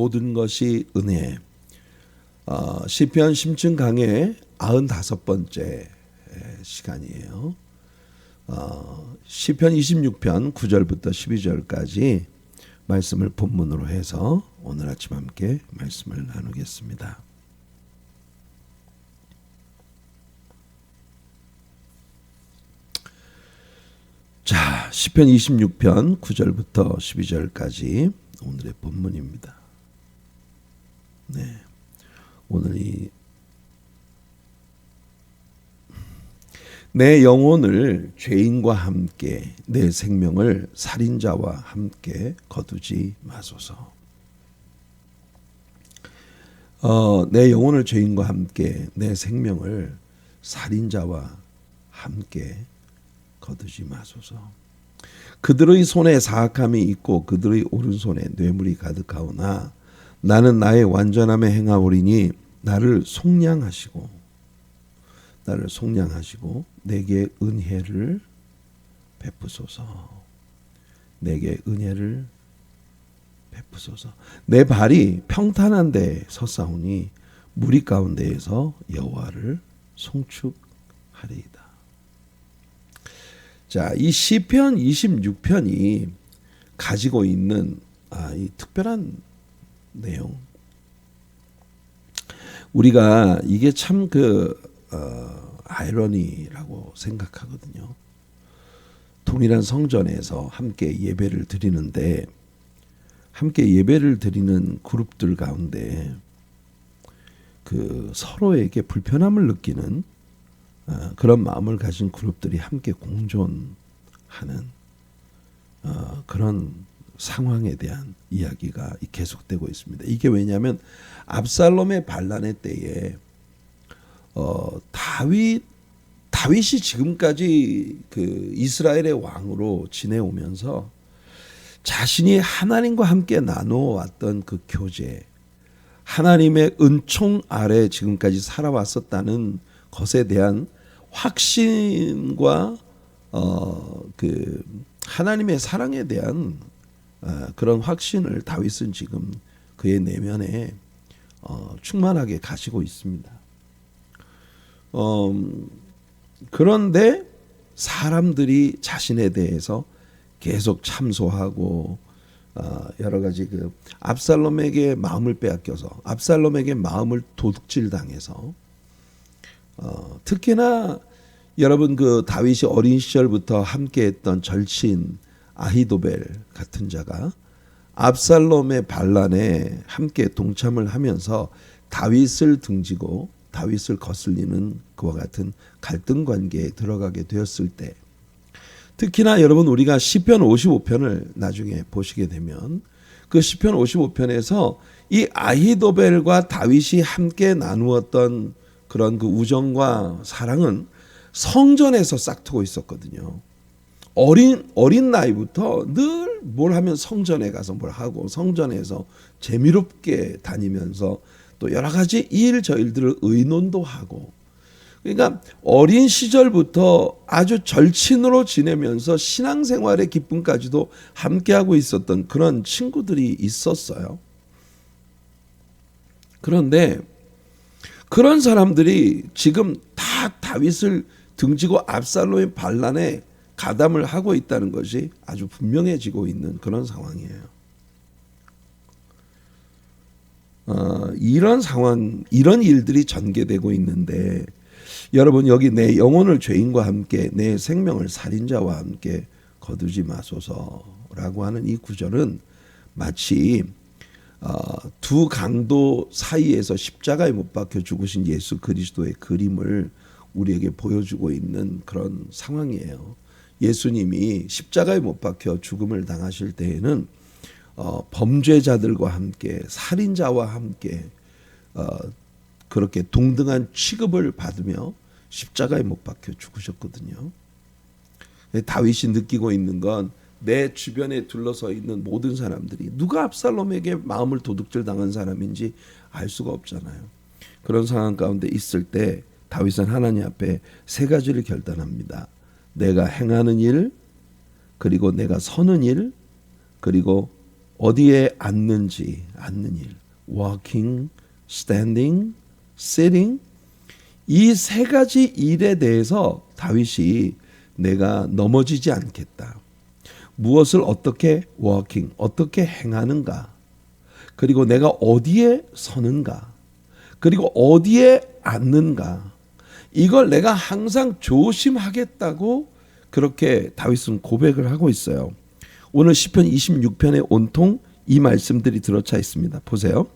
모든 것이 은혜. 시편 심층 강의 95번째 시간이에요. 시편 26편 9절부터 12절까지 말씀을 본문으로 해서 오늘 아침 함께 말씀을 나누겠습니다. 자, 시편 26편 9절부터 12절까지 오늘의 본문입니다. 네, 오늘 내 영혼을 죄인과 함께 내 생명을 살인자와 함께 거두지 마소서. 내 영혼을 죄인과 함께 내 생명을 살인자와 함께 거두지 마소서. 그들의 손에 사악함이 있고 그들의 오른손에 뇌물이 가득하오나 나는 나의 완전함에 행하오리니 나를 속량하시고 내게 은혜를 베푸소서. 내게 은혜를 베푸소서. 내 발이 평탄한 데 섰사오니 무리 가운데에서 여호와를 송축하리이다. 자, 이 시편 26편이 가지고 있는 이 특별한 내용. 우리가 이게 참 아이러니라고 생각하거든요. 동일한 성전에서 함께 예배를 드리는데 함께 예배를 드리는 그룹들 가운데 서로에게 불편함을 느끼는 그런 마음을 가진 그룹들이 함께 공존하는 그런 상황에 대한 이야기가 계속되고 있습니다. 이게 왜냐하면 압살롬의 반란의 때에 다윗이 지금까지 이스라엘의 왕으로 지내오면서 자신이 하나님과 함께 나누어왔던 그 교제, 하나님의 은총 아래 지금까지 살아왔었다는 것에 대한 확신과 하나님의 사랑에 대한 그런 확신을 다윗은 지금 그의 내면에 충만하게 가지고 있습니다. 그런데 사람들이 자신에 대해서 계속 참소하고 여러 가지 압살롬에게 마음을 빼앗겨서 압살롬에게 마음을 도둑질 당해서 특히나 여러분 다윗이 어린 시절부터 함께했던 절친 아히도벨 같은 자가 압살롬의 반란에 함께 동참을 하면서 다윗을 등지고 다윗을 거슬리는 그와 같은 갈등 관계에 들어가게 되었을 때, 특히나 여러분 우리가 시편 55편을 나중에 보시게 되면 그 시편 55편에서 이 아히도벨과 다윗이 함께 나누었던 그런 우정과 사랑은 성전에서 싹트고 있었거든요. 어린 나이부터 늘 뭘 하면 성전에 가서 뭘 하고 성전에서 재미롭게 다니면서 또 여러 가지 저 일들을 의논도 하고, 그러니까 어린 시절부터 아주 절친으로 지내면서 신앙생활의 기쁨까지도 함께하고 있었던 그런 친구들이 있었어요. 그런데 그런 사람들이 지금 다 다윗을 등지고 압살롬의 반란에 가담을 하고 있다는 것이 아주 분명해지고 있는 그런 상황이에요. 이런 상황, 이런 일들이 전개되고 있는데 여러분 여기 내 영혼을 죄인과 함께 내 생명을 살인자와 함께 거두지 마소서라고 하는 이 구절은 마치 두 강도 사이에서 십자가에 못 박혀 죽으신 예수 그리스도의 그림을 우리에게 보여주고 있는 그런 상황이에요. 예수님이 십자가에 못 박혀 죽음을 당하실 때에는 범죄자들과 함께 살인자와 함께 그렇게 동등한 취급을 받으며 십자가에 못 박혀 죽으셨거든요. 다윗이 느끼고 있는 건 내 주변에 둘러서 있는 모든 사람들이 누가 압살롬에게 마음을 도둑질 당한 사람인지 알 수가 없잖아요. 그런 상황 가운데 있을 때 다윗은 하나님 앞에 세 가지를 결단합니다. 내가 행하는 일, 그리고 내가 서는 일, 그리고 어디에 앉는지, 앉는 일, walking, standing, sitting, 이 세 가지 일에 대해서 다윗이 내가 넘어지지 않겠다. 무엇을 어떻게 walking, 어떻게 행하는가, 그리고 내가 어디에 서는가, 그리고 어디에 앉는가, 이걸 내가 항상 조심하겠다고 그렇게 다윗은 고백을 하고 있어요. 오늘 시편 26편에 온통 이 말씀들이 들어차 있습니다. 보세요.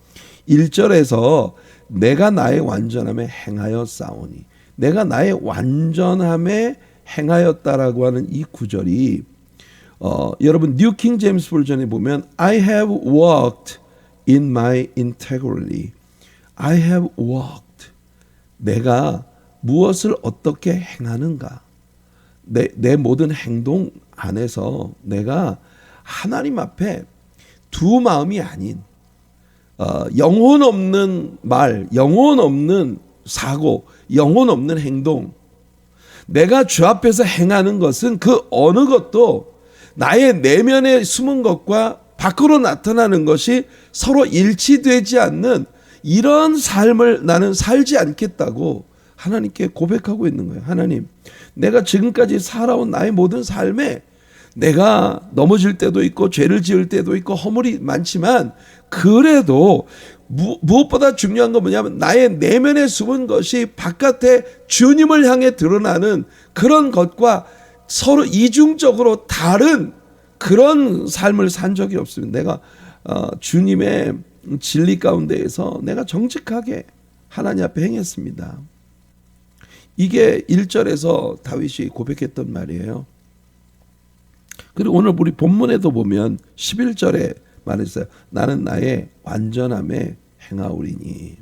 1절에서 내가 나의 완전함에 행하여 싸우니, 내가 나의 완전함에 행하였다라고 하는 이 구절이 여러분 뉴 킹 제임스 버전에 보면 I have walked in my integrity. I have walked. 내가 무엇을 어떻게 행하는가. 내 모든 행동 안에서 내가 하나님 앞에 두 마음이 아닌 영혼 없는 말, 영혼 없는 사고, 영혼 없는 행동, 내가 주 앞에서 행하는 것은 그 어느 것도 나의 내면에 숨은 것과 밖으로 나타나는 것이 서로 일치되지 않는 이런 삶을 나는 살지 않겠다고 하나님께 고백하고 있는 거예요. 하나님, 내가 지금까지 살아온 나의 모든 삶에 내가 넘어질 때도 있고 죄를 지을 때도 있고 허물이 많지만 그래도 무엇보다 중요한 건 뭐냐면 나의 내면에 숨은 것이 바깥에 주님을 향해 드러나는 그런 것과 서로 이중적으로 다른 그런 삶을 산 적이 없습니다. 내가 주님의 진리 가운데에서 내가 정직하게 하나님 앞에 행했습니다. 이게 1절에서 다윗이 고백했던 말이에요. 그리고 오늘 우리 본문에도 보면 11절에 말했어요. 나는 나의 완전함에 행하오리니.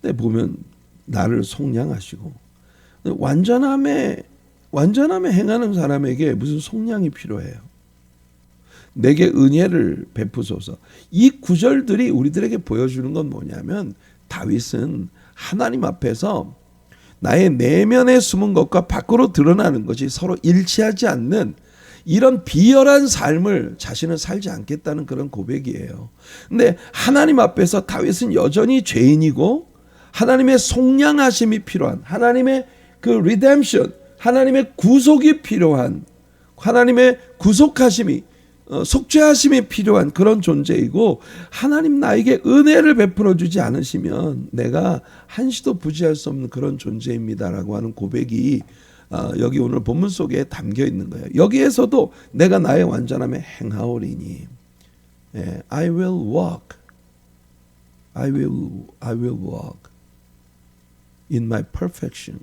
근데 보면 나를 속량하시고, 완전함에 행하는 사람에게 무슨 속량이 필요해요? 내게 은혜를 베푸소서. 이 구절들이 우리들에게 보여주는 건 뭐냐면 다윗은 하나님 앞에서 나의 내면에 숨은 것과 밖으로 드러나는 것이 서로 일치하지 않는 이런 비열한 삶을 자신은 살지 않겠다는 그런 고백이에요. 근데 하나님 앞에서 다윗은 여전히 죄인이고 하나님의 속량하심이 필요한, 하나님의 그 리뎀션, 하나님의 구속이 필요한, 하나님의 구속하심이 속죄하심이 필요한 그런 존재이고, 하나님 나에게 은혜를 베풀어 주지 않으시면 내가 한시도 부지할 수 없는 그런 존재입니다라고 하는 고백이 여기 오늘 본문 속에 담겨 있는 거예요. 여기에서도 내가 나의 완전함에 행하오리니, I will walk, I will walk in my perfection.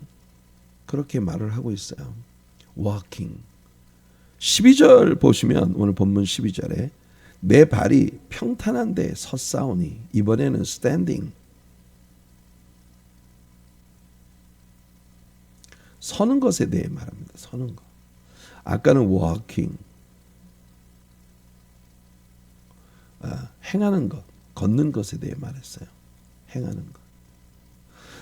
그렇게 말을 하고 있어요. walking. 12절 보시면 오늘 본문 12절에 내 발이 평탄한데 섰사오니, 이번에는 standing. 서는 것에 대해 말합니다. 서는 것. 아까는 walking. 행하는 것, 걷는 것에 대해 말했어요. 행하는 것.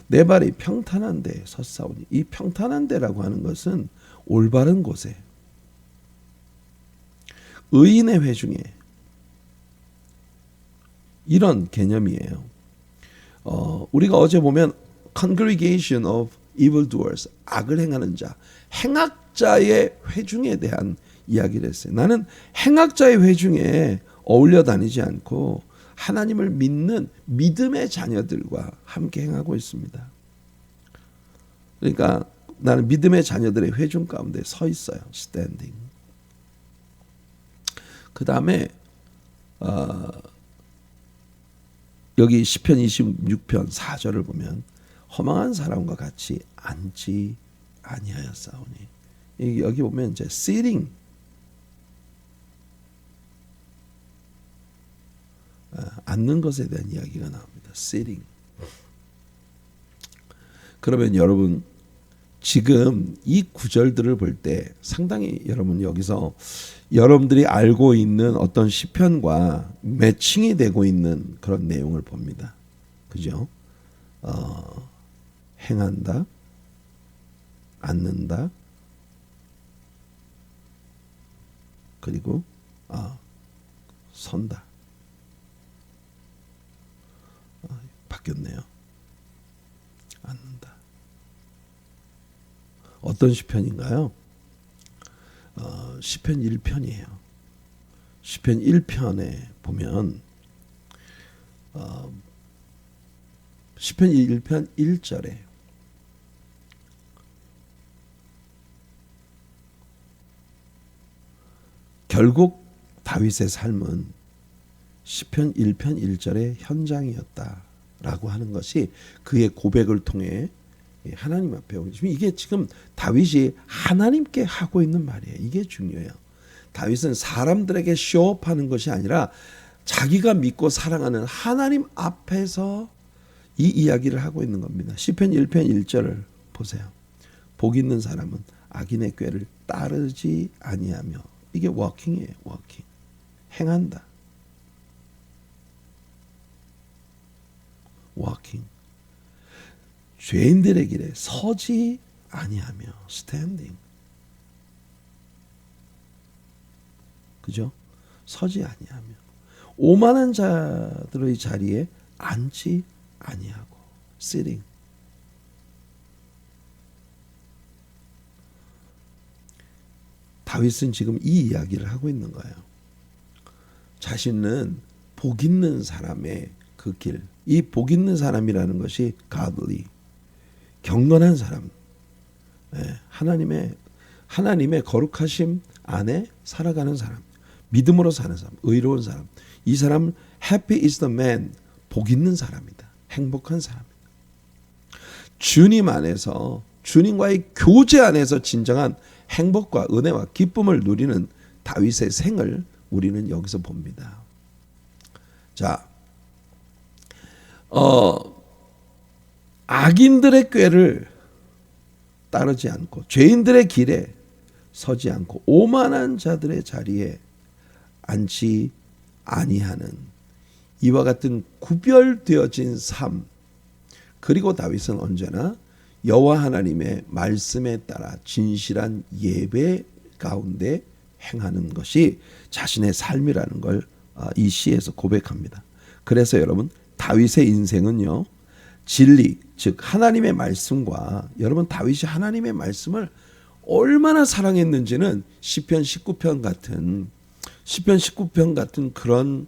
내 발이 평탄한데 섰사오니. 이 평탄한데라고 하는 것은 올바른 곳에, 의인의 회중에, 이런 개념이에요. 우리가 어제 보면 congregation of evildoers, 악을 행하는 자, 행악자의 회중에 대한 이야기를 했어요. 나는 행악자의 회중에 어울려 다니지 않고 하나님을 믿는 믿음의 자녀들과 함께 행하고 있습니다. 그러니까 나는 믿음의 자녀들의 회중 가운데 서 있어요. standing. 그 다음에 여기 시편 26편 4절을 보면 허망한 사람과 같이 앉지 아니하였사오니, 여기 보면 이제 sitting, 앉는 것에 대한 이야기가 나옵니다. sitting. 그러면 여러분 지금 이 구절들을 볼 때 상당히 여러분 여기서 여러분들이 알고 있는 어떤 시편과 매칭이 되고 있는 그런 내용을 봅니다. 그죠? 행한다, 앉는다, 그리고 선다. 바뀌었네요. 않는다. 어떤 시편인가요? 시편 1편이에요. 시편 1편에 보면 시편 1편 1절에 결국 다윗의 삶은 시편 1편 1절의 현장이었다라고 하는 것이 그의 고백을 통해 하나님 앞에 오시면 이게 지금 다윗이 하나님께 하고 있는 말이에요. 이게 중요해요. 다윗은 사람들에게 쇼업하는 것이 아니라 자기가 믿고 사랑하는 하나님 앞에서 이 이야기를 하고 있는 겁니다. 시편 1편 1절을 보세요. 복 있는 사람은 악인의 꾀를 따르지 아니하며, 이게 워킹이에요. 워킹. 행한다. 워킹. 죄인들의 길에 서지 아니하며, 스탠딩. 그죠? 서지 아니하며, 오만한 자들의 자리에 앉지 아니하고, sitting. 다윗은 지금 이 이야기를 하고 있는 거예요. 자신은 복 있는 사람의 그 길, 이 복 있는 사람이라는 것이 godly, 경건한 사람, 하나님의 거룩하심 안에 살아가는 사람, 믿음으로 사는 사람, 의로운 사람. 이 사람은 happy is the man, 복 있는 사람이다. 행복한 사람이다. 주님 안에서, 주님과의 교제 안에서 진정한 행복과 은혜와 기쁨을 누리는 다윗의 생을 우리는 여기서 봅니다. 자, 악인들의 꾀를 따르지 않고, 죄인들의 길에 서지 않고, 오만한 자들의 자리에 앉지 아니하는 이와 같은 구별되어진 삶. 그리고 다윗은 언제나 여호와 하나님의 말씀에 따라 진실한 예배 가운데 행하는 것이 자신의 삶이라는 걸 이 시에서 고백합니다. 그래서 여러분, 다윗의 인생은요, 진리, 즉 하나님의 말씀과, 여러분 다윗이 하나님의 말씀을 얼마나 사랑했는지는 시편 19편 같은 그런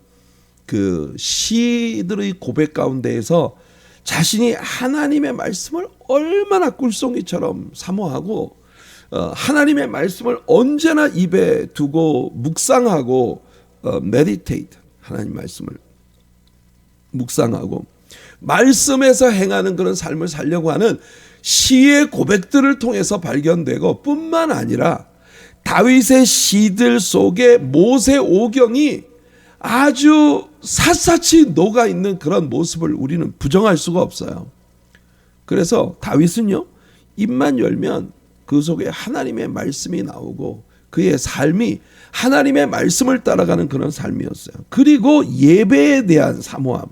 그 시들의 고백 가운데에서 자신이 하나님의 말씀을 얼마나 꿀송이처럼 사모하고, 하나님의 말씀을 언제나 입에 두고 묵상하고, meditate, 하나님 말씀을 묵상하고 말씀에서 행하는 그런 삶을 살려고 하는 시의 고백들을 통해서 발견되고, 뿐만 아니라 다윗의 시들 속에 모세 오경이 아주 샅샅이 녹아있는 그런 모습을 우리는 부정할 수가 없어요. 그래서 다윗은요, 입만 열면 그 속에 하나님의 말씀이 나오고 그의 삶이 하나님의 말씀을 따라가는 그런 삶이었어요. 그리고 예배에 대한 사모함,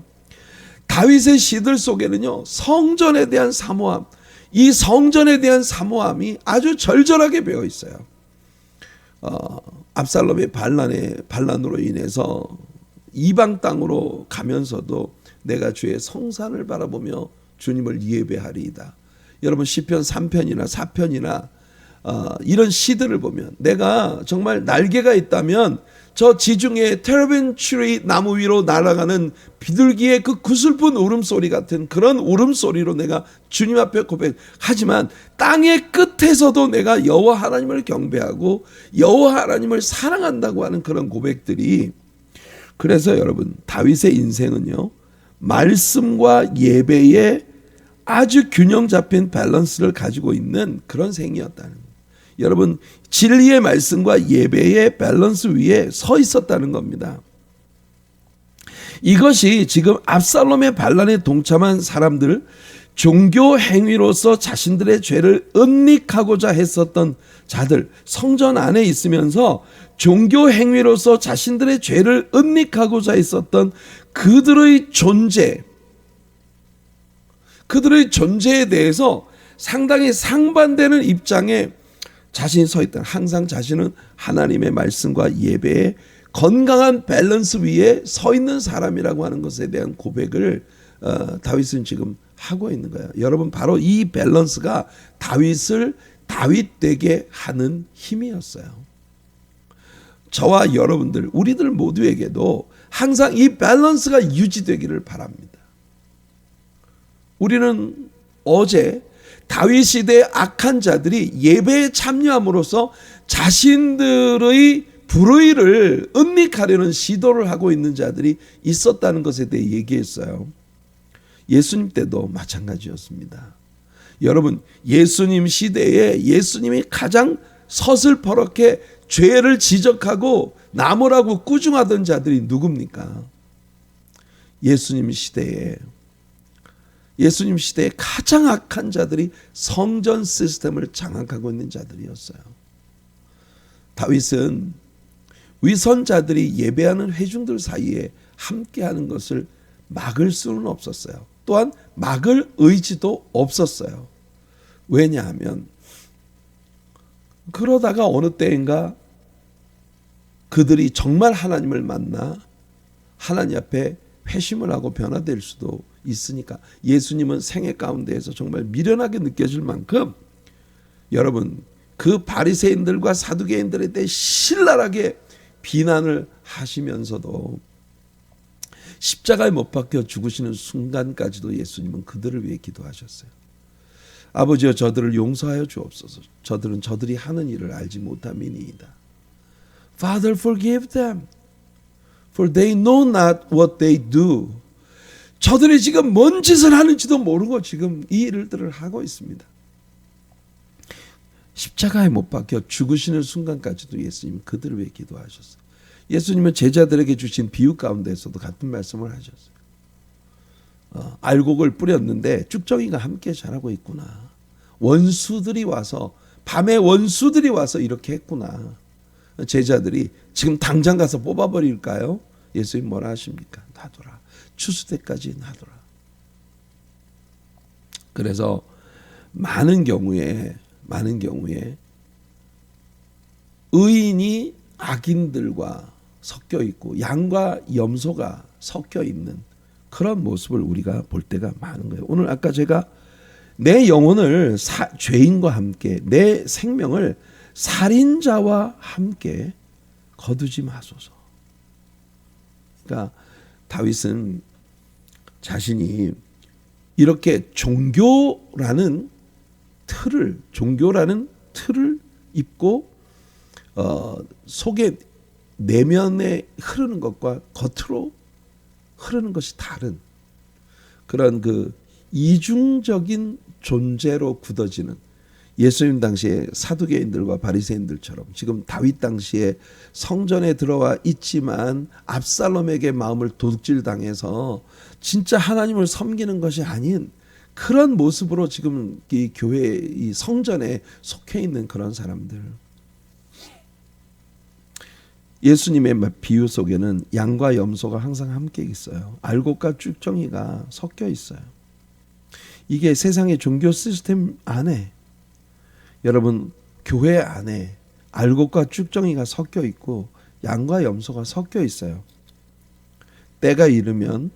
다윗의 시들 속에는요, 성전에 대한 사모함, 이 성전에 대한 사모함이 아주 절절하게 배어 있어요. 압살롬의 반란으로 인해서 이방 땅으로 가면서도 내가 주의 성산을 바라보며 주님을 예배하리이다. 여러분 시편 3편이나 4편이나 이런 시들을 보면, 내가 정말 날개가 있다면 저 지중해 테르빈 추리 나무 위로 날아가는 비둘기의 그 구슬픈 울음소리 같은 그런 울음소리로 내가 주님 앞에 고백하지만, 땅의 끝에서도 내가 여호와 하나님을 경배하고 여호와 하나님을 사랑한다고 하는 그런 고백들이, 그래서 여러분 다윗의 인생은요, 말씀과 예배의 아주 균형 잡힌 밸런스를 가지고 있는 그런 생이었다는 거예요. 여러분, 진리의 말씀과 예배의 밸런스 위에 서 있었다는 겁니다. 이것이 지금 압살롬의 반란에 동참한 사람들, 종교 행위로서 자신들의 죄를 은닉하고자 했었던 자들, 성전 안에 있으면서 종교 행위로서 자신들의 죄를 은닉하고자 했었던 그들의 존재에 대해서 상당히 상반되는 입장에 자신이 서 있다. 항상 자신은 하나님의 말씀과 예배에 건강한 밸런스 위에 서 있는 사람이라고 하는 것에 대한 고백을 다윗은 지금 하고 있는 거예요. 여러분, 바로 이 밸런스가 다윗을 다윗 되게 하는 힘이었어요. 저와 여러분들, 우리들 모두에게도 항상 이 밸런스가 유지되기를 바랍니다. 우리는 어제 다윗 시대의 악한 자들이 예배에 참여함으로써 자신들의 불의를 은닉하려는 시도를 하고 있는 자들이 있었다는 것에 대해 얘기했어요. 예수님 때도 마찬가지였습니다. 여러분, 예수님 시대에 예수님이 가장 서슬퍼렇게 죄를 지적하고 나무라고 꾸중하던 자들이 누굽니까? 예수님 시대에 가장 악한 자들이 성전 시스템을 장악하고 있는 자들이었어요. 다윗은 위선자들이 예배하는 회중들 사이에 함께하는 것을 막을 수는 없었어요. 또한 막을 의지도 없었어요. 왜냐하면 그러다가 어느 때인가 그들이 정말 하나님을 만나 하나님 앞에 회심을 하고 변화될 수도 있으니까. 예수님은 생애 가운데에서 정말 미련하게 느껴질 만큼 여러분, 그 바리새인들과 사두개인들에 대해 신랄하게 비난을 하시면서도 십자가에 못 박혀 죽으시는 순간까지도 예수님은 그들을 위해 기도하셨어요. 아버지여, 저들을 용서하여 주옵소서. 저들은 저들이 하는 일을 알지 못함이니이다. Father, forgive them, for they know not what they do. 저들이 지금 뭔 짓을 하는지도 모르고 지금 이 일들을 하고 있습니다. 십자가에 못 박혀 죽으시는 순간까지도 예수님은 그들을 위해 기도하셨어요. 예수님은 제자들에게 주신 비유 가운데서도 같은 말씀을 하셨어요. 알곡을 뿌렸는데 쭉정이가 함께 자라고 있구나. 원수들이 와서, 밤에 원수들이 와서 이렇게 했구나. 제자들이 지금 당장 가서 뽑아버릴까요? 예수님 뭐라 하십니까? 놔둬라. 추수 때까지 놔둬라. 그래서 많은 경우에 의인이 악인들과 섞여 있고 양과 염소가 섞여 있는 그런 모습을 우리가 볼 때가 많은 거예요. 오늘 아까 제가 내 영혼을 죄인과 함께, 내 생명을 살인자와 함께 거두지 마소서. 그러니까 다윗은 자신이 이렇게 종교라는 틀을 입고 속에 내면에 흐르는 것과 겉으로 흐르는 것이 다른 그런 그 이중적인 존재로 굳어지는, 예수님 당시에 사두개인들과 바리새인들처럼 지금 다윗 당시에 성전에 들어와 있지만 압살롬에게 마음을 도둑질당해서 진짜 하나님을 섬기는 것이 아닌 그런 모습으로 지금 이 교회, 이 성전에 속해 있는 그런 사람들. 예수님의 비유 속에는 양과 염소가 항상 함께 있어요. 알곡과 쭉정이가 섞여 있어요. 이게 세상의 종교 시스템 안에, 여러분 교회 안에 알곡과 쭉정이가 섞여 있고 양과 염소가 섞여 있어요. 때가 이르면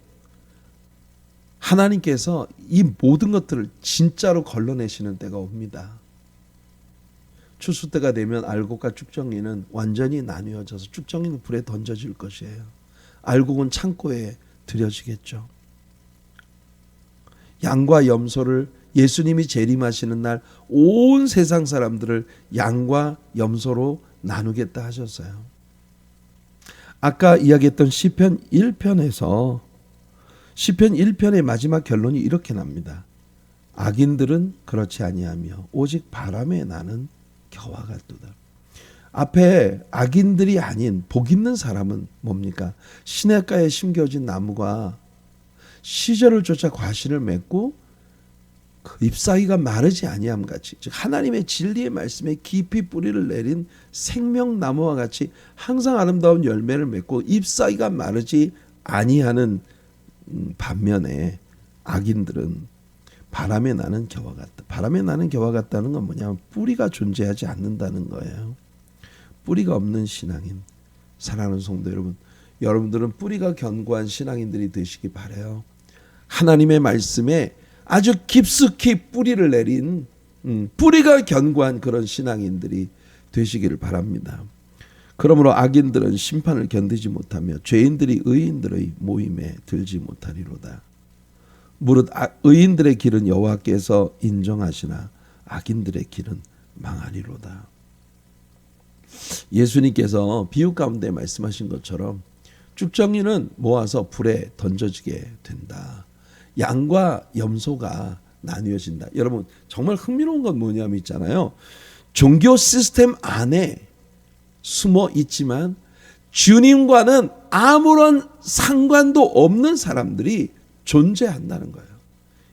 하나님께서 이 모든 것들을 진짜로 걸러내시는 때가 옵니다. 추수 때가 되면 알곡과 쭉정이는 완전히 나뉘어져서 쭉정이는 불에 던져질 것이에요. 알곡은 창고에 들여지겠죠. 양과 염소를 예수님이 재림하시는 날 온 세상 사람들을 양과 염소로 나누겠다 하셨어요. 아까 이야기했던 시편 1편에서 시편 1편의 마지막 결론이 이렇게 납니다. 악인들은 그렇지 아니하며 오직 바람에 나는 겨와 같도다. 앞에 악인들이 아닌 복 있는 사람은 뭡니까? 시냇가에 심겨진 나무가 시절을 쫓아 과실을 맺고 그 잎사귀가 마르지 아니함 같이, 즉 하나님의 진리의 말씀에 깊이 뿌리를 내린 생명나무와 같이 항상 아름다운 열매를 맺고 잎사귀가 마르지 아니하는 반면에 악인들은 바람에 나는 겨와 같다. 바람에 나는 겨와 같다는 건 뭐냐면 뿌리가 존재하지 않는다는 거예요. 뿌리가 없는 신앙인, 사랑하는 성도 여러분, 여러분들은 뿌리가 견고한 신앙인들이 되시기 바라요. 하나님의 말씀에 아주 깊숙이 뿌리를 내린 뿌리가 견고한 그런 신앙인들이 되시기를 바랍니다. 그러므로 악인들은 심판을 견디지 못하며 죄인들이 의인들의 모임에 들지 못하리로다. 무릇 의인들의 길은 여호와께서 인정하시나 악인들의 길은 망하리로다. 예수님께서 비유 가운데 말씀하신 것처럼 쭉정이는 모아서 불에 던져지게 된다. 양과 염소가 나뉘어진다. 여러분 정말 흥미로운 건 뭐냐면 있잖아요. 종교 시스템 안에 숨어 있지만 주님과는 아무런 상관도 없는 사람들이 존재한다는 거예요.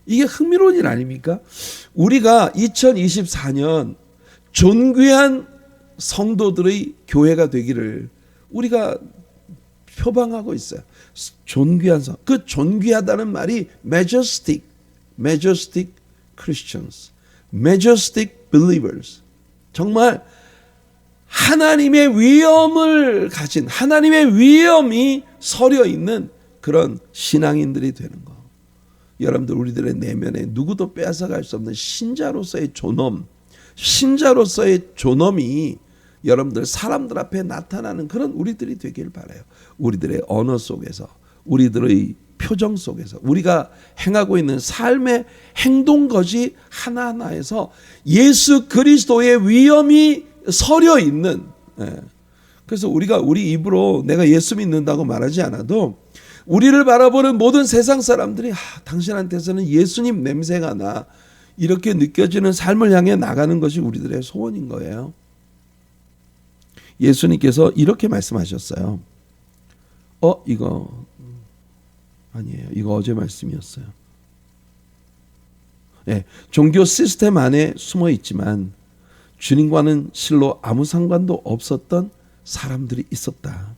이게 흥미로운 일 아닙니까? 우리가 2024년 존귀한 성도들의 교회가 되기를 우리가 표방하고 있어요. 존귀한 성. 그 존귀하다는 말이 majestic Christians, majestic believers. 정말 하나님의 위엄을 가진, 하나님의 위엄이 서려 있는 그런 신앙인들이 되는 거. 여러분들 우리들의 내면에 누구도 빼앗아갈 수 없는 신자로서의 존엄, 신자로서의 존엄이 여러분들 사람들 앞에 나타나는 그런 우리들이 되길 바라요. 우리들의 언어 속에서, 우리들의 표정 속에서, 우리가 행하고 있는 삶의 행동거지 하나하나에서 예수 그리스도의 위엄이 서려 있는. 그래서 우리가 우리 입으로 내가 예수 믿는다고 말하지 않아도 우리를 바라보는 모든 세상 사람들이 당신한테서는 예수님 냄새가 나, 이렇게 느껴지는 삶을 향해 나가는 것이 우리들의 소원인 거예요. 예수님께서 이렇게 말씀하셨어요. 이거 아니에요. 이거 어제 말씀이었어요. 종교 시스템 안에 숨어 있지만 주님과는 실로 아무 상관도 없었던 사람들이 있었다.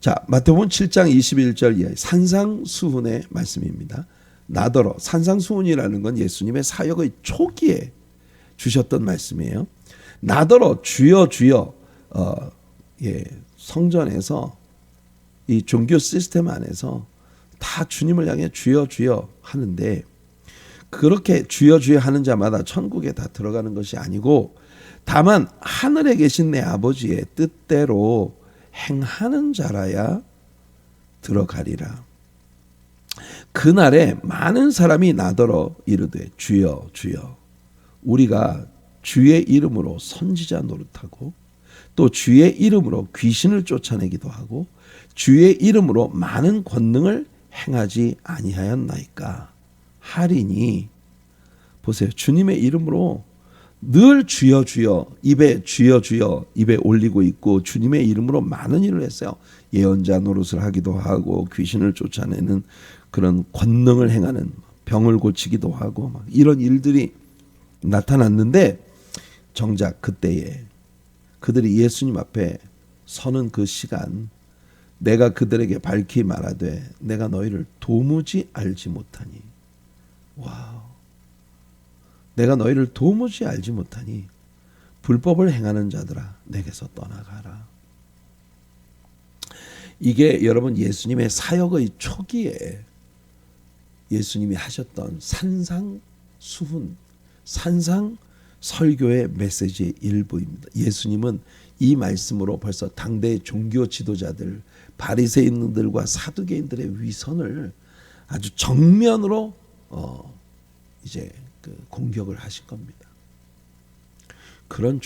자, 마태복음 7장 21절 이하의 산상수훈의 말씀입니다. 나더러, 산상수훈이라는 건 예수님의 사역의 초기에 주셨던 말씀이에요. 나더러 주여 주여. 성전에서 이 종교 시스템 안에서 다 주님을 향해 주여 주여 하는데, 그렇게 주여 주여 하는 자마다 천국에 다 들어가는 것이 아니고 다만 하늘에 계신 내 아버지의 뜻대로 행하는 자라야 들어가리라. 그날에 많은 사람이 나더러 이르되 주여 주여 우리가 주의 이름으로 선지자 노릇하고 또 주의 이름으로 귀신을 쫓아내기도 하고 주의 이름으로 많은 권능을 행하지 아니하였나이까 하리니. 보세요. 주님의 이름으로 늘 주여 주여 입에 주여 주여 입에 올리고 있고 주님의 이름으로 많은 일을 했어요. 예언자 노릇을 하기도 하고 귀신을 쫓아내는 그런 권능을 행하는, 병을 고치기도 하고 막 이런 일들이 나타났는데, 정작 그때에 그들이 예수님 앞에 서는 그 시간, 내가 그들에게 밝히 말하되 내가 너희를 도무지 알지 못하니. 와우. 내가 너희를 도무지 알지 못하니 불법을 행하는 자들아 내게서 떠나가라. 이게 여러분 예수님의 사역의 초기에 예수님이 하셨던 산상수훈, 산상설교의 메시지의 일부입니다. 예수님은 이 말씀으로 벌써 당대의 종교 지도자들, 바리새인들과 사두개인들의 위선을 아주 정면으로 이제 공격을 하신 겁니다. 그런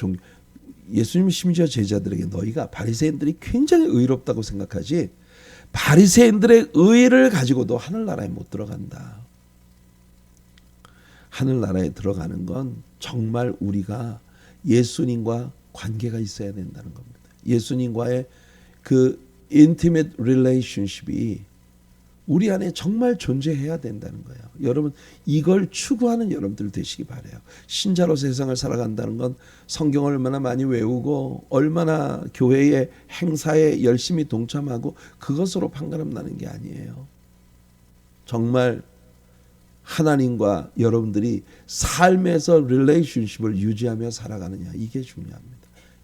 예수님 심지어 제자들에게 너희가 바리새인들이 굉장히 의롭다고 생각하지 바리새인들의 의를 가지고도 하늘나라에 못 들어간다. 하늘나라에 들어가는 건 정말 우리가 예수님과 관계가 있어야 된다는 겁니다. 예수님과의 그 intimate relationship이 우리 안에 정말 존재해야 된다는 거예요. 여러분 이걸 추구하는 여러분들 되시기 바라요. 신자로 세상을 살아간다는 건 성경을 얼마나 많이 외우고 얼마나 교회의 행사에 열심히 동참하고 그것으로 판가름 나는 게 아니에요. 정말 하나님과 여러분들이 삶에서 릴레이션십을 유지하며 살아가느냐, 이게 중요합니다.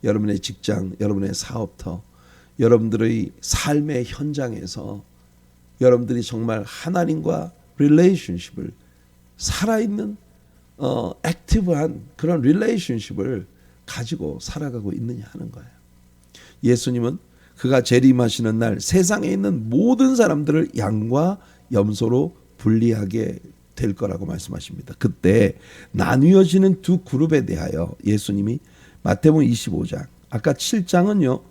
여러분의 직장, 여러분의 사업터, 여러분들의 삶의 현장에서 여러분들이 정말 하나님과 릴레이션십을 살아있는 액티브한 그런 릴레이션십을 가지고 살아가고 있느냐 하는 거예요. 예수님은 그가 재림하시는 날 세상에 있는 모든 사람들을 양과 염소로 분리하게 될 거라고 말씀하십니다. 그때 나뉘어지는 두 그룹에 대하여 예수님이 마태복음 25장, 아까 7장은요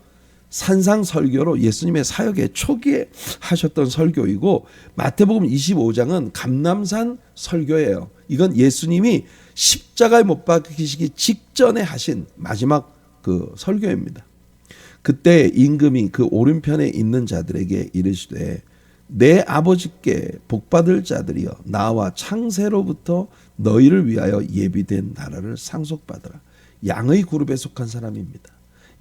산상 설교로 예수님의 사역의 초기에 하셨던 설교이고, 마태복음 25장은 감람산 설교예요. 이건 예수님이 십자가에 못 박히시기 직전에 하신 마지막 그 설교입니다. 그때 임금이 그 오른편에 있는 자들에게 이르시되 내 아버지께 복받을 자들이여 나와 창세로부터 너희를 위하여 예비된 나라를 상속받으라. 양의 그룹에 속한 사람입니다.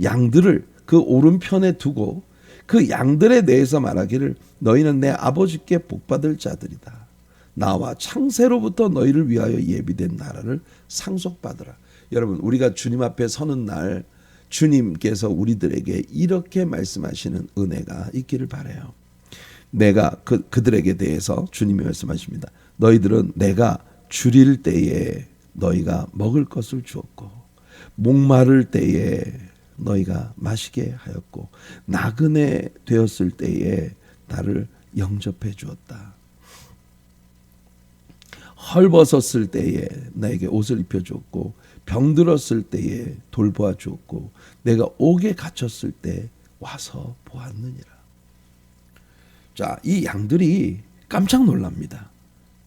양들을 그 오른편에 두고 그 양들에 대해서 말하기를 너희는 내 아버지께 복받을 자들이다. 나와 창세로부터 너희를 위하여 예비된 나라를 상속받으라. 여러분, 우리가 주님 앞에 서는 날 주님께서 우리들에게 이렇게 말씀하시는 은혜가 있기를 바라요. 내가 그들에게 대해서 주님이 말씀하십니다. 너희들은 내가 줄일 때에 너희가 먹을 것을 주었고 목마를 때에 너희가 마시게 하였고 나그네 되었을 때에 나를 영접해 주었다. 헐벗었을 때에 나에게 옷을 입혀 주었고 병들었을 때에 돌보아 주었고 내가 옥에 갇혔을 때 와서 보았느니라. 자, 이 양들이 깜짝 놀랍니다.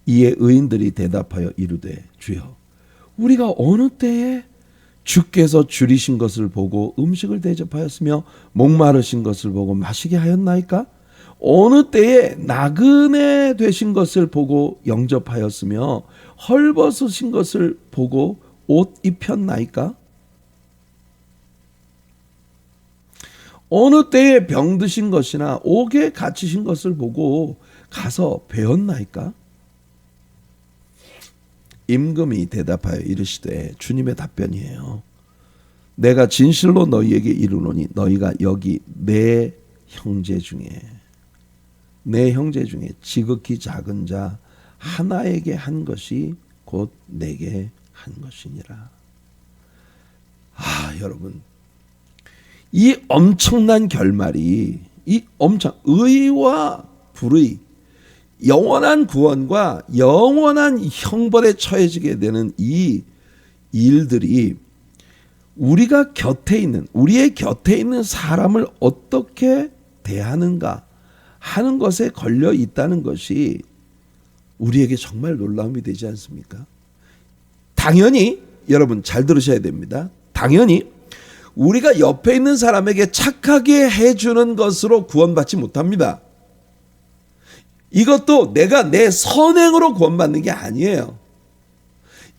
이에 의인들이 대답하여 이르되 주여 우리가 어느 때에 주께서 줄이신 것을 보고 음식을 대접하였으며 목마르신 것을 보고 마시게 하였나이까? 어느 때에 나그네 되신 것을 보고 영접하였으며 헐벗으신 것을 보고 옷 입혔나이까? 어느 때에 병드신 것이나 옥에 갇히신 것을 보고 가서 배웠나이까? 임금이 대답하여 이르시되, 주님의 답변이에요. 내가 진실로 너희에게 이르노니 너희가 여기 내 형제 중에 지극히 작은 자 하나에게 한 것이 곧 내게 한 것이니라. 여러분, 이 엄청난 결말이, 이 엄청 의와 불의, 영원한 구원과 영원한 형벌에 처해지게 되는 이 일들이 우리가 우리의 곁에 있는 사람을 어떻게 대하는가 하는 것에 걸려 있다는 것이 우리에게 정말 놀라움이 되지 않습니까? 당연히 여러분 잘 들으셔야 됩니다. 당연히 우리가 옆에 있는 사람에게 착하게 해주는 것으로 구원받지 못합니다. 이것도 내가 내 선행으로 구원받는 게 아니에요.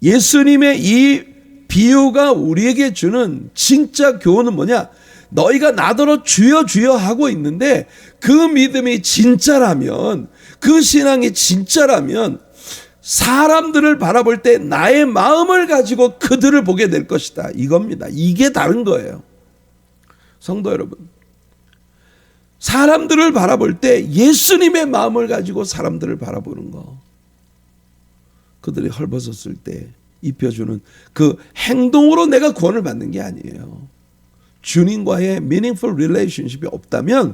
예수님의 이 비유가 우리에게 주는 진짜 교훈은 뭐냐? 너희가 나더러 주여 주여 하고 있는데 그 믿음이 진짜라면, 그 신앙이 진짜라면 사람들을 바라볼 때 나의 마음을 가지고 그들을 보게 될 것이다. 이겁니다. 이게 다른 거예요. 성도 여러분, 사람들을 바라볼 때 예수님의 마음을 가지고 사람들을 바라보는 거, 그들이 헐벗었을 때 입혀주는 그 행동으로 내가 구원을 받는 게 아니에요. 주님과의 meaningful relationship이 없다면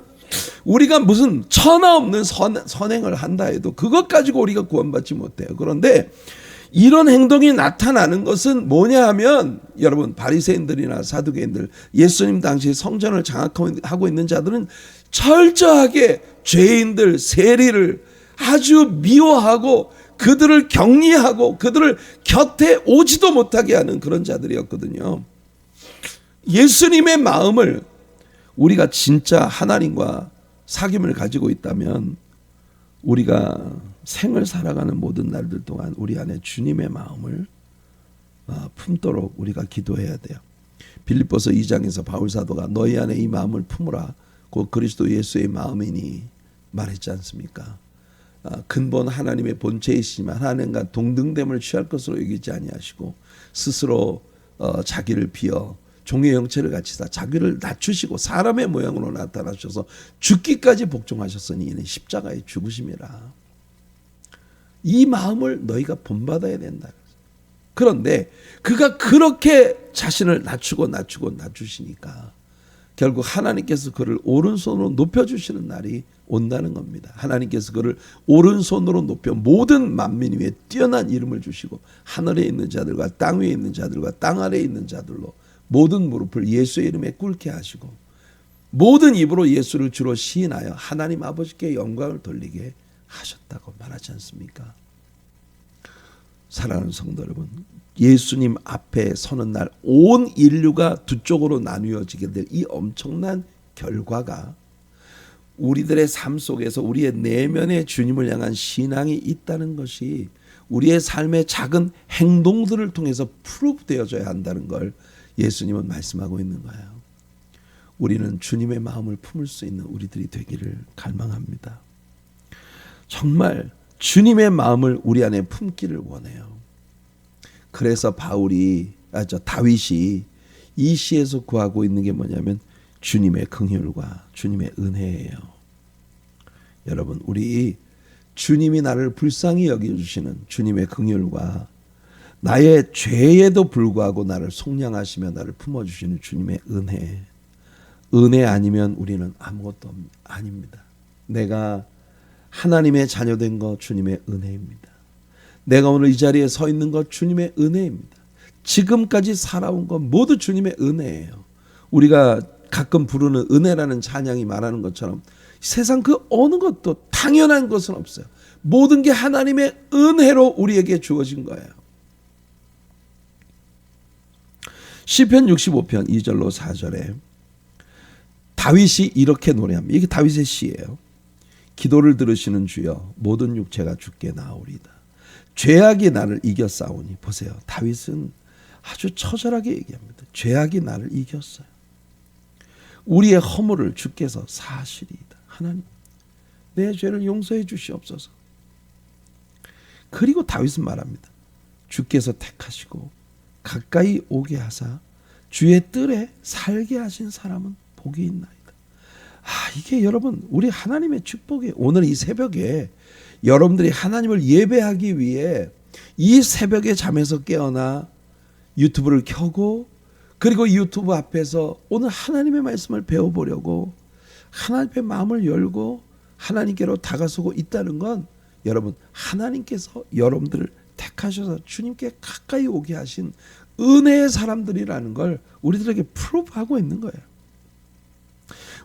우리가 무슨 천하 없는 선행을 한다 해도 그것 가지고 우리가 구원받지 못해요. 그런데 이런 행동이 나타나는 것은 뭐냐 하면, 여러분, 바리새인들이나 사두개인들, 예수님 당시 성전을 장악하고 있는 자들은 철저하게 죄인들, 세리를 아주 미워하고 그들을 격리하고 그들을 곁에 오지도 못하게 하는 그런 자들이었거든요. 예수님의 마음을, 우리가 진짜 하나님과 사귐을 가지고 있다면 우리가 생을 살아가는 모든 날들 동안 우리 안에 주님의 마음을 품도록 우리가 기도해야 돼요. 빌립보서 2장에서 바울 사도가 너희 안에 이 마음을 품으라, 곧 그리스도 예수의 마음이니 말했지 않습니까? 근본 하나님의 본체이시지만 하나님과 동등됨을 취할 것으로 여기지 아니하시고 스스로 자기를 비어 종의 형체를 갖추사 자기를 낮추시고 사람의 모양으로 나타나셔서 죽기까지 복종하셨으니 이는 십자가의 죽으심이라. 이 마음을 너희가 본받아야 된다. 그런데 그가 그렇게 자신을 낮추시니까 결국 하나님께서 그를 오른손으로 높여주시는 날이 온다는 겁니다. 하나님께서 그를 오른손으로 높여 모든 만민 위에 뛰어난 이름을 주시고 하늘에 있는 자들과 땅 위에 있는 자들과 땅 아래에 있는 자들로 모든 무릎을 예수의 이름에 꿇게 하시고 모든 입으로 예수를 주로 시인하여 하나님 아버지께 영광을 돌리게 하셨다고 말하지 않습니까? 사랑하는 성도 여러분, 예수님 앞에 서는 날 온 인류가 두 쪽으로 나뉘어지게 될 이 엄청난 결과가 우리들의 삶 속에서 우리의 내면에 주님을 향한 신앙이 있다는 것이 우리의 삶의 작은 행동들을 통해서 프루브되어져야 한다는 걸 예수님은 말씀하고 있는 거예요. 우리는 주님의 마음을 품을 수 있는 우리들이 되기를 갈망합니다. 정말 주님의 마음을 우리 안에 품기를 원해요. 그래서 다윗이 이 시에서 구하고 있는 게 뭐냐면 주님의 긍휼과 주님의 은혜예요. 여러분, 우리 주님이 나를 불쌍히 여겨주시는 주님의 긍휼과 나의 죄에도 불구하고 나를 속량하시며 나를 품어주시는 주님의 은혜 아니면 우리는 아무것도 아닙니다. 내가 하나님의 자녀된 것 주님의 은혜입니다. 내가 오늘 이 자리에 서 있는 것 주님의 은혜입니다. 지금까지 살아온 것 모두 주님의 은혜예요. 우리가 가끔 부르는 은혜라는 찬양이 말하는 것처럼 세상 그 어느 것도 당연한 것은 없어요. 모든 게 하나님의 은혜로 우리에게 주어진 거예요. 시편 65편 2절로 4절에 다윗이 이렇게 노래합니다. 이게 다윗의 시예요. 기도를 들으시는 주여 모든 육체가 주께 나오리다. 죄악이 나를 이겼사오니. 보세요. 다윗은 아주 처절하게 얘기합니다. 죄악이 나를 이겼어요. 우리의 허물을 주께서 사하시리이다. 하나님, 내 죄를 용서해 주시옵소서. 그리고 다윗은 말합니다. 주께서 택하시고 가까이 오게 하사 주의 뜰에 살게 하신 사람은 복이 있나이다. 이게 여러분 우리 하나님의 축복이에요. 오늘 이 새벽에 여러분들이 하나님을 예배하기 위해 이 새벽에 잠에서 깨어나 유튜브를 켜고 그리고 유튜브 앞에서 오늘 하나님의 말씀을 배워보려고 하나님의 마음을 열고 하나님께로 다가서고 있다는 건 여러분 하나님께서 여러분들을 택하셔서 주님께 가까이 오게 하신 은혜의 사람들이라는 걸 우리들에게 프루브하고 있는 거예요.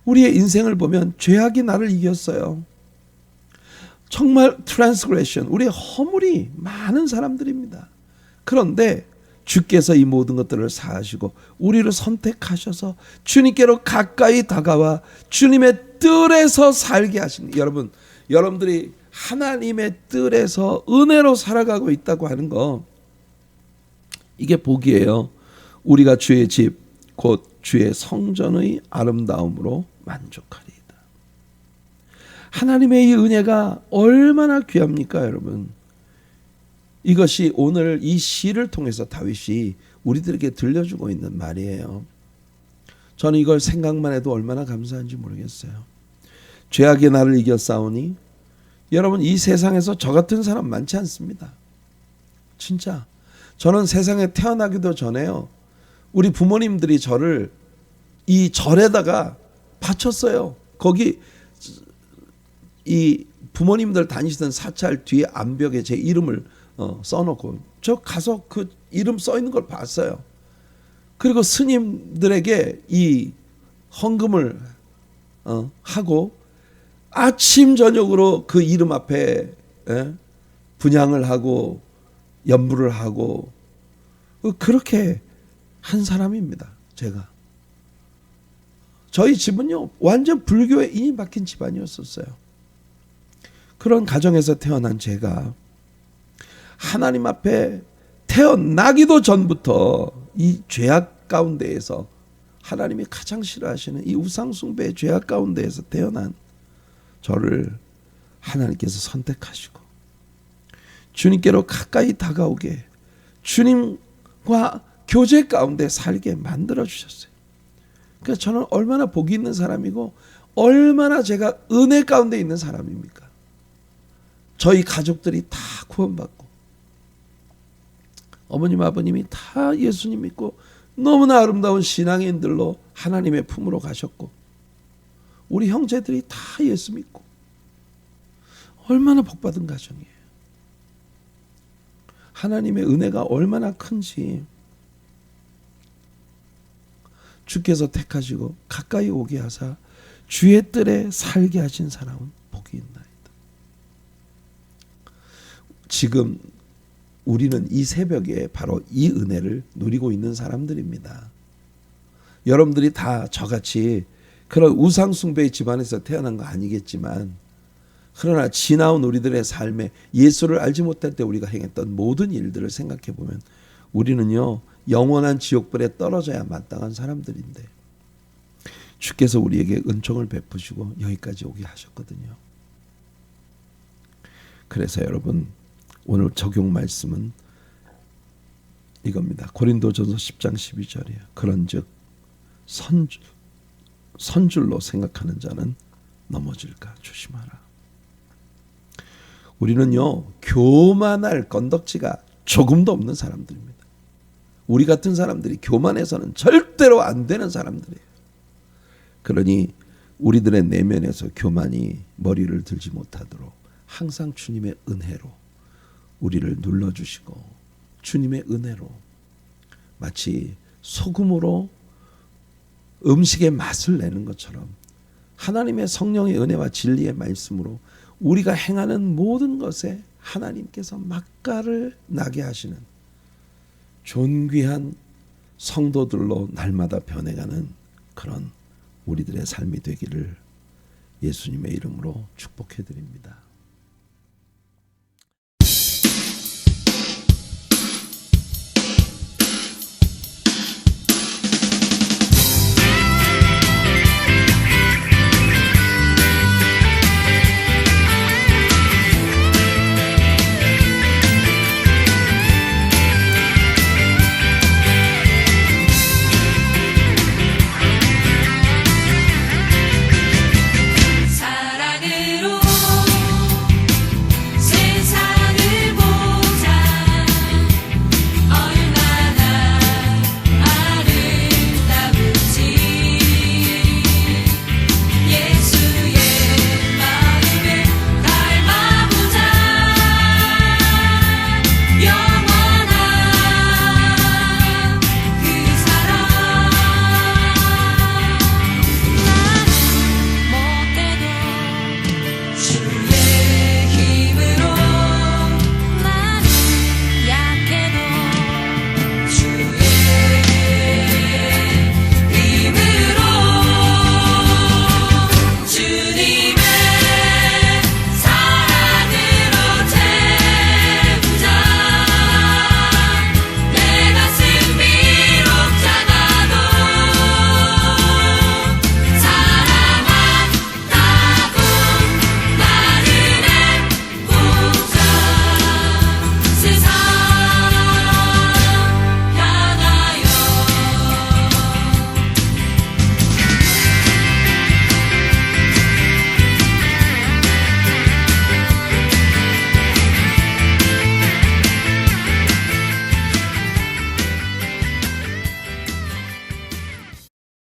우리의 인생을 보면 죄악이 나를 이겼어요. 정말 트랜스그레션, 우리의 허물이 많은 사람들입니다. 그런데 주께서 이 모든 것들을 사하시고 우리를 선택하셔서 주님께로 가까이 다가와 주님의 뜰에서 살게 하신, 여러분들이 하나님의 뜰에서 은혜로 살아가고 있다고 하는 거, 이게 복이에요. 우리가 주의 집 곧 주의 성전의 아름다움으로 만족하리이다. 하나님의 이 은혜가 얼마나 귀합니까, 여러분? 이것이 오늘 이 시를 통해서 다윗이 우리들에게 들려주고 있는 말이에요. 저는 이걸 생각만 해도 얼마나 감사한지 모르겠어요. 죄악이 나를 이겼사오니, 여러분 이 세상에서 저 같은 사람 많지 않습니다. 진짜 저는 세상에 태어나기도 전에요. 우리 부모님들이 저를 이 절에다가 바쳤어요. 거기 이 부모님들 다니시던 사찰 뒤에 암벽에 제 이름을 써놓고 저 가서 그 이름 써 있는 걸 봤어요. 그리고 스님들에게 이 헌금을 하고 아침 저녁으로 그 이름 앞에 분향을 하고 연부를 하고 그렇게 한 사람입니다. 제가. 저희 집은요 완전 불교에 인이 박힌 집안이었었어요. 그런 가정에서 태어난 제가 하나님 앞에 태어나기도 전부터 이 죄악 가운데에서 하나님이 가장 싫어하시는 이 우상숭배의 죄악 가운데에서 태어난 저를 하나님께서 선택하시고 주님께로 가까이 다가오게, 주님과 교제 가운데 살게 만들어 주셨어요. 그러니까 저는 얼마나 복이 있는 사람이고 얼마나 제가 은혜 가운데 있는 사람입니까? 저희 가족들이 다 구원받고 어머님 아버님이 다 예수님 믿고 너무나 아름다운 신앙인들로 하나님의 품으로 가셨고 우리 형제들이 다 예수 믿고 얼마나 복받은 가정이에요. 하나님의 은혜가 얼마나 큰지 주께서 택하시고 가까이 오게 하사 주의 뜰에 살게 하신 사람은 복이 있나이다. 지금 우리는 이 새벽에 바로 이 은혜를 누리고 있는 사람들입니다. 여러분들이 다 저같이 그런 우상숭배의 집안에서 태어난 거 아니겠지만 그러나 지나온 우리들의 삶에 예수를 알지 못할 때 우리가 행했던 모든 일들을 생각해 보면 우리는요 영원한 지옥불에 떨어져야 마땅한 사람들인데 주께서 우리에게 은총을 베푸시고 여기까지 오게 하셨거든요. 그래서 여러분 오늘 적용 말씀은 이겁니다. 고린도전서 10장 12절이에요. 그런즉 선줄로 생각하는 자는 넘어질까 조심하라. 우리는요 교만할 건덕지가 조금도 없는 사람들입니다. 우리 같은 사람들이 교만해서는 절대로 안 되는 사람들이에요. 그러니 우리들의 내면에서 교만이 머리를 들지 못하도록 항상 주님의 은혜로 우리를 눌러주시고 주님의 은혜로 마치 소금으로 음식의 맛을 내는 것처럼 하나님의 성령의 은혜와 진리의 말씀으로 우리가 행하는 모든 것에 하나님께서 맛깔을 나게 하시는 존귀한 성도들로 날마다 변해가는 그런 우리들의 삶이 되기를 예수님의 이름으로 축복해 드립니다.